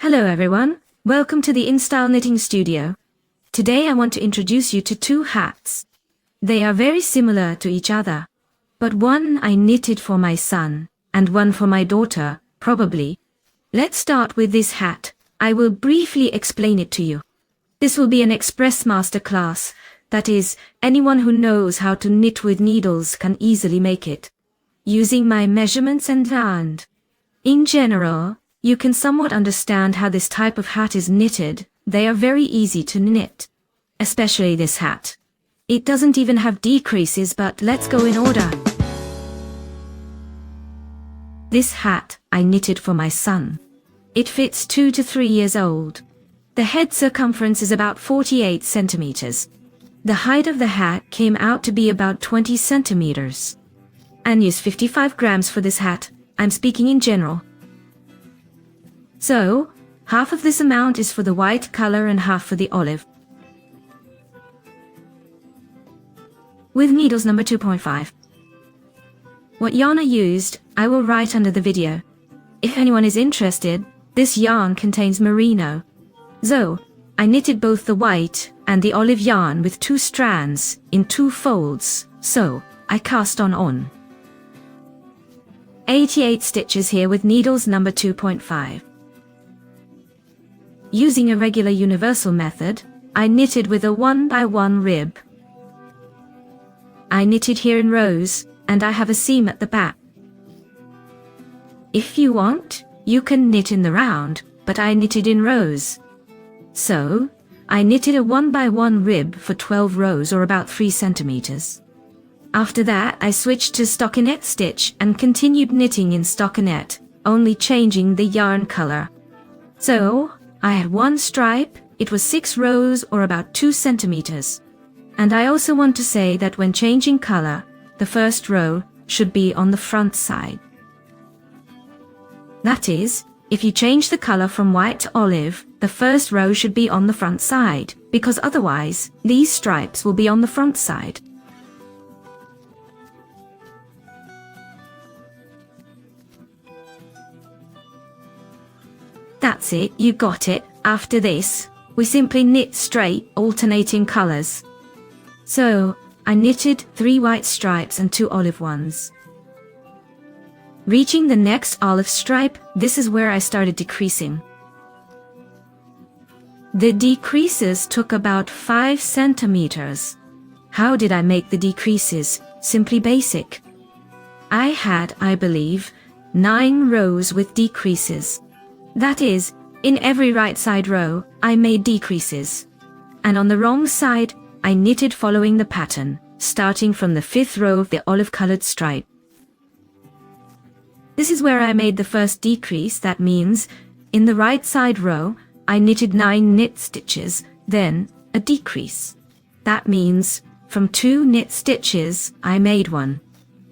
Hello everyone, welcome to the InStyle Knitting Studio. Today I want to introduce you to two hats. They are very similar to each other, but one I knitted for my son, and one for my daughter, probably. Let's start with this hat. I will briefly explain it to you. This will be an express masterclass, that is, anyone who knows how to knit with needles can easily make it, using my measurements and hand. In general, you can somewhat understand how this type of hat is knitted. They are very easy to knit. Especially this hat. It doesn't even have decreases, but let's go in order. This hat I knitted for my son. It fits 2 to 3 years old. The head circumference is about 48 centimeters. The height of the hat came out to be about 20 centimeters. And use 55 grams for this hat. I'm speaking in general. So, half of this amount is for the white color and half for the olive. With needles number 2.5. What yarn I used, I will write under the video. If anyone is interested, this yarn contains merino. So, I knitted both the white and the olive yarn with 2 strands in 2 folds, so I cast on. 88 stitches here with needles number 2.5. Using a regular universal method, I knitted with a 1x1 rib. I knitted here in rows, and I have a seam at the back. If you want, you can knit in the round, but I knitted in rows. So, I knitted a 1x1 rib for 12 rows or about 3 centimeters. After that, I switched to stockinette stitch and continued knitting in stockinette, only changing the yarn color. So, I had 1 stripe, it was 6 rows or about 2 centimeters. And I also want to say that when changing color, the first row should be on the front side. That is, if you change the color from white to olive, the first row should be on the front side, because otherwise, these stripes will be on the front side. That's it, you got it. After this, we simply knit straight, alternating colors. So, I knitted 3 white stripes and 2 olive ones. Reaching the next olive stripe, this is where I started decreasing. The decreases took about 5 centimeters. How did I make the decreases? Simply basic. I had, I believe, 9 rows with decreases. That is, in every right side row, I made decreases. And on the wrong side, I knitted following the pattern, starting from the 5th row of the olive-colored stripe. This is where I made the first decrease. That means, in the right side row, I knitted 9 knit stitches, then a decrease. That means, from 2 knit stitches, I made 1.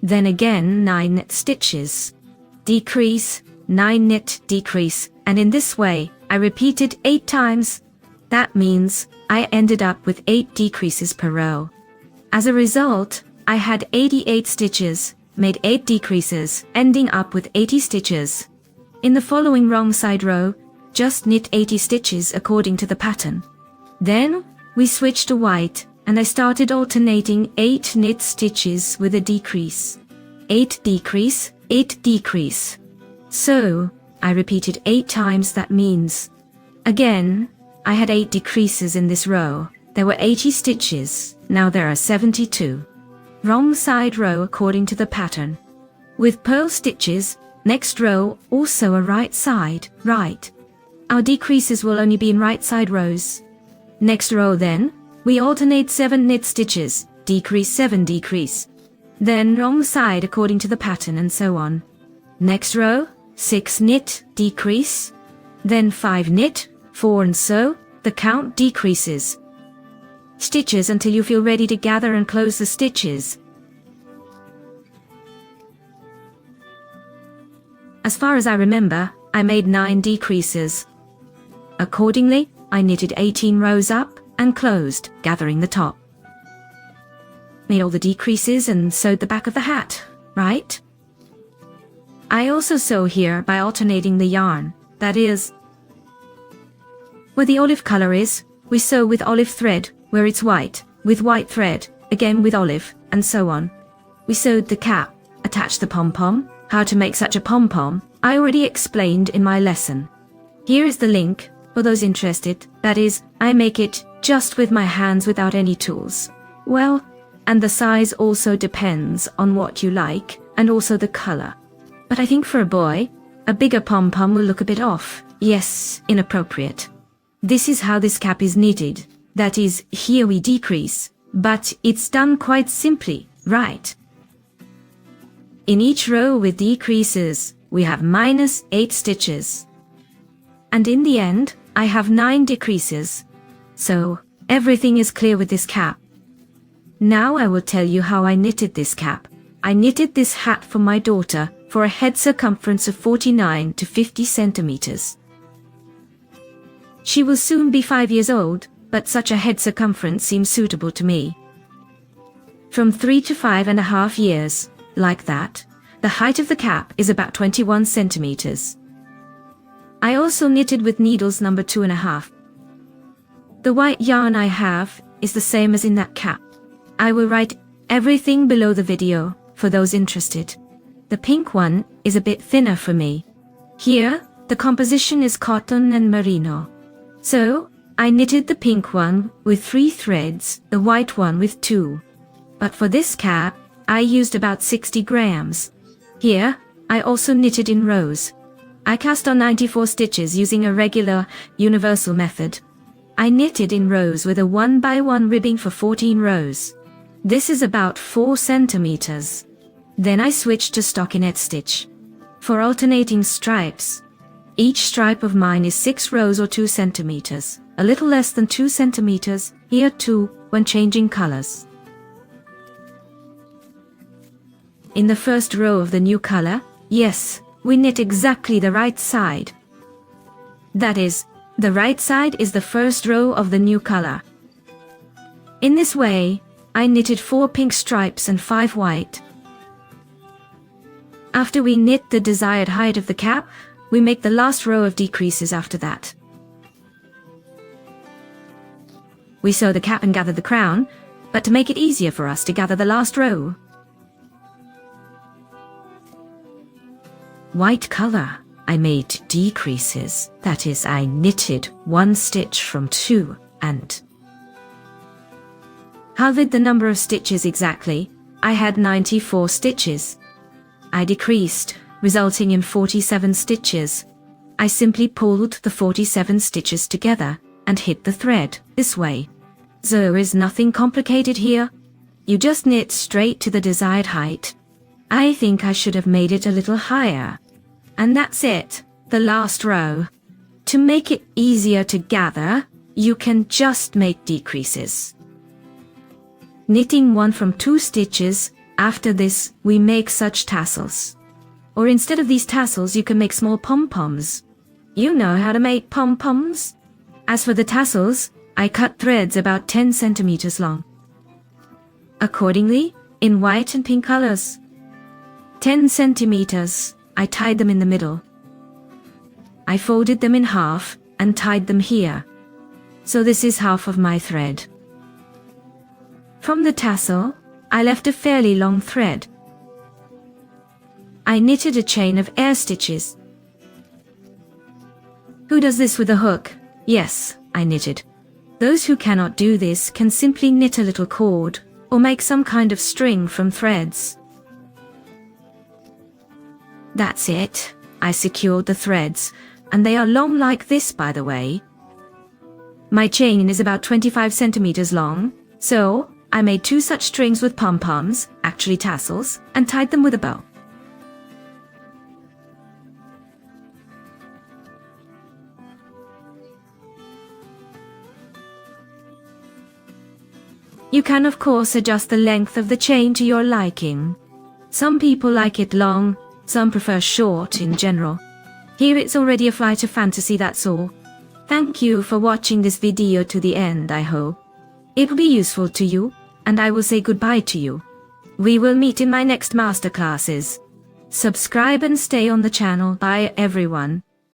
Then again 9 knit stitches. Decrease, 9 knit, decrease, and in this way, I repeated 8 times. That means, I ended up with 8 decreases per row. As a result, I had 88 stitches, made 8 decreases, ending up with 80 stitches. In the following wrong side row, just knit 80 stitches according to the pattern. Then, we switched to white, and I started alternating 8 knit stitches with a decrease. 8 decrease, 8 decrease. So, I repeated 8 times. That means, again, I had 8 decreases in this row. There were 80 stitches, now there are 72. Wrong side row according to the pattern. With purl stitches, next row also a right side, right. Our decreases will only be in right side rows. Next row then, we alternate 7 knit stitches, decrease 7 decrease. Then wrong side according to the pattern and so on. Next row, 6 knit, decrease. Then 5 knit, 4 and so, the count decreases. Stitches until you feel ready to gather and close the stitches. As far as I remember, I made 9 decreases. Accordingly, I knitted 18 rows up and closed, gathering the top. Made all the decreases and sewed the back of the hat, right? I also sew here by alternating the yarn, that is, where the olive color is, we sew with olive thread, where it's white, with white thread, again with olive, and so on. We sewed the cap, attached the pom-pom. How to make such a pom-pom, I already explained in my lesson. Here is the link, for those interested, that is, I make it just with my hands without any tools. Well, and the size also depends on what you like, and also the color. But I think for a boy, a bigger pom-pom will look a bit off, yes, inappropriate. This is how this cap is knitted, that is, here we decrease, but it's done quite simply, right? In each row with decreases, we have -8 stitches. And in the end, I have 9 decreases. So, everything is clear with this cap. Now I will tell you how I knitted this cap. I knitted this hat for my daughter for a head circumference of 49 to 50 centimeters. She will soon be 5 years old, but such a head circumference seems suitable to me. From 3 to 5.5 years, like that, the height of the cap is about 21 centimeters. I also knitted with needles number 2.5. The white yarn I have is the same as in that cap. I will write everything below the video for those interested. The pink one is a bit thinner for me. Here, the composition is cotton and merino. So, I knitted the pink one with 3 threads, the white one with 2. But for this cap, I used about 60 grams. Here, I also knitted in rows. I cast on 94 stitches using a regular, universal method. I knitted in rows with a 1x1 ribbing for 14 rows. This is about 4 centimeters. Then I switched to stockinette stitch. For alternating stripes, each stripe of mine is 6 rows or 2 centimeters, a little less than 2 centimeters, here too, when changing colors. In the first row of the new color, yes, we knit exactly the right side. That is, the right side is the first row of the new color. In this way, I knitted 4 pink stripes and 5 white. After we knit the desired height of the cap, we make the last row of decreases after that. We sew the cap and gather the crown, but to make it easier for us to gather the last row. White color, I made decreases, that is, I knitted 1 stitch from 2 and halved the number of stitches exactly. I had 94 stitches. I decreased, resulting in 47 stitches. I simply pulled the 47 stitches together and hit the thread, this way. There is nothing complicated here. You just knit straight to the desired height. I think I should have made it a little higher. And that's it, the last row. To make it easier to gather, you can just make decreases. Knitting 1 from 2 stitches, after this we make such tassels. Or instead of these tassels you can make small pom-poms. You know how to make pom-poms? As for the tassels, I cut threads about 10 centimeters long. Accordingly, in white and pink colors. 10 centimeters, I tied them in the middle. I folded them in half and tied them here. So this is half of my thread. From the tassel, I left a fairly long thread. I knitted a chain of air stitches. Who does this with a hook? Yes, I knitted. Those who cannot do this can simply knit a little cord, or make some kind of string from threads. That's it. I secured the threads, and they are long like this, by the way. My chain is about 25 centimeters long, so I made 2 such strings with pom-poms, actually tassels, and tied them with a bow. You can of course adjust the length of the chain to your liking. Some people like it long, some prefer short in general. Here it's already a flight of fantasy, that's all. Thank you for watching this video to the end. I hope it will be useful to you, and I will say goodbye to you. We will meet in my next masterclasses. Subscribe and stay on the channel. Bye everyone.